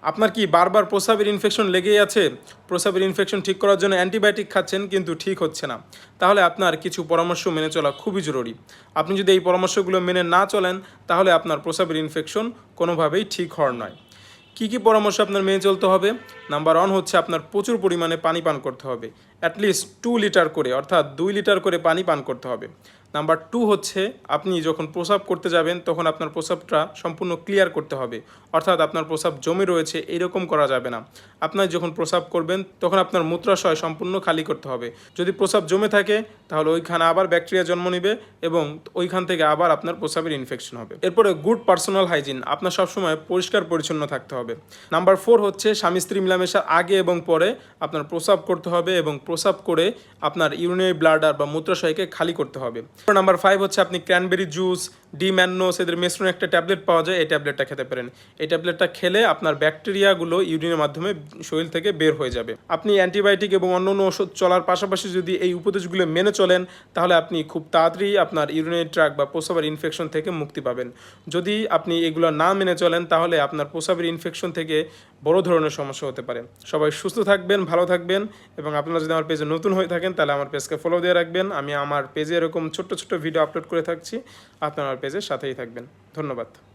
আপনার কি বারবার প্রস্রাবের ইনফেকশন লেগেই আছে? প্রস্রাবের ইনফেকশন ঠিক করার জন্য অ্যান্টিবায়োটিক খাচ্ছেন কিন্তু ঠিক হচ্ছে না। তাহলে আপনার কিছু পরামর্শ মেনে চলা খুবই জরুরি। আপনি যদি এই পরামর্শগুলো মেনে না চলেন তাহলে আপনার প্রস্রাবের ইনফেকশন কোনোভাবেই ঠিক হওয়ার নয়। কী কী পরামর্শ আপনার মেনে চলতে হবে? নাম্বার 1 হচ্ছে আপনার প্রচুর পরিমাণে পানি পান করতে হবে। অ্যাটলিস্ট 2 লিটার করে, অর্থাৎ 2 লিটার করে পানি পান করতে হবে। নাম্বার 2 হচ্ছে আপনি যখন প্রস্রাব করতে যাবেন তখন আপনার প্রস্রাবটা সম্পূর্ণ ক্লিয়ার করতে হবে, অর্থাৎ আপনার প্রস্রাব জমে রয়েছে এরকম করা যাবে না। আপনার যখন প্রস্রাব করবেন তখন আপনার মূত্রাশয় সম্পূর্ণ খালি করতে হবে। যদি প্রস্রাব জমে থাকে তাহলে ওইখানে আবার ব্যাকটেরিয়া জন্ম নেবে এবং ওইখান থেকে আবার আপনার প্রস্রাবের ইনফেকশন হবে। এরপরে গুড পার্সোনাল হাইজিন, আপনার সবসময় পরিষ্কার পরিচ্ছন্ন থাকতে হবে। নাম্বার 4 হচ্ছে স্বামী স্ত্রী মেলামেশার আগে এবং পরে আপনার প্রস্রাব করতে হবে এবং প্রস্রাব করে আপনার ইউরিনারি ব্লাডার বা মূত্রাশয়কে খালি করতে হবে। নাম্বার 5 হচ্ছে আপনি ক্র্যানবেরি জুস, ডিম্যানোস, এদের মেসরুন একটা ট্যাবলেট পাওয়া যায়, এই ট্যাবলেটটা খেতে পারেন। এই ট্যাবলেটটা খেলে আপনার ব্যাকটেরিয়াগুলো ইউরিনের মাধ্যমে শরীর থেকে বের হয়ে যাবে। আপনি অ্যান্টিবায়োটিক এবং অন্যান্য ওষুধ চলার পাশাপাশি যদি এই উপদেশগুলো মেনে চলেন তাহলে আপনি খুব তাড়াতাড়ি আপনার ইউরিনারি ট্র্যাক্ট বা প্রস্রাবের ইনফেকশন থেকে মুক্তি পাবেন। যদি আপনি এগুলো না মেনে চলেন তাহলে আপনার প্রস্রাবের ইনফেকশন থেকে বড় ধরনের সমস্যা হতে পারে। সবাই সুস্থ থাকবেন, ভালো থাকবেন এবং আপনারা যদি আমার পেজে নতুন হয়ে থাকেন তাহলে আমার পেজকে ফলো দিয়ে রাখবেন। আমি আমার পেজে এরকম ছোট্ট ছোট্ট ভিডিও আপলোড করে থাকছি, আপনারা আমার পেজের সাথেই থাকবেন। ধন্যবাদ।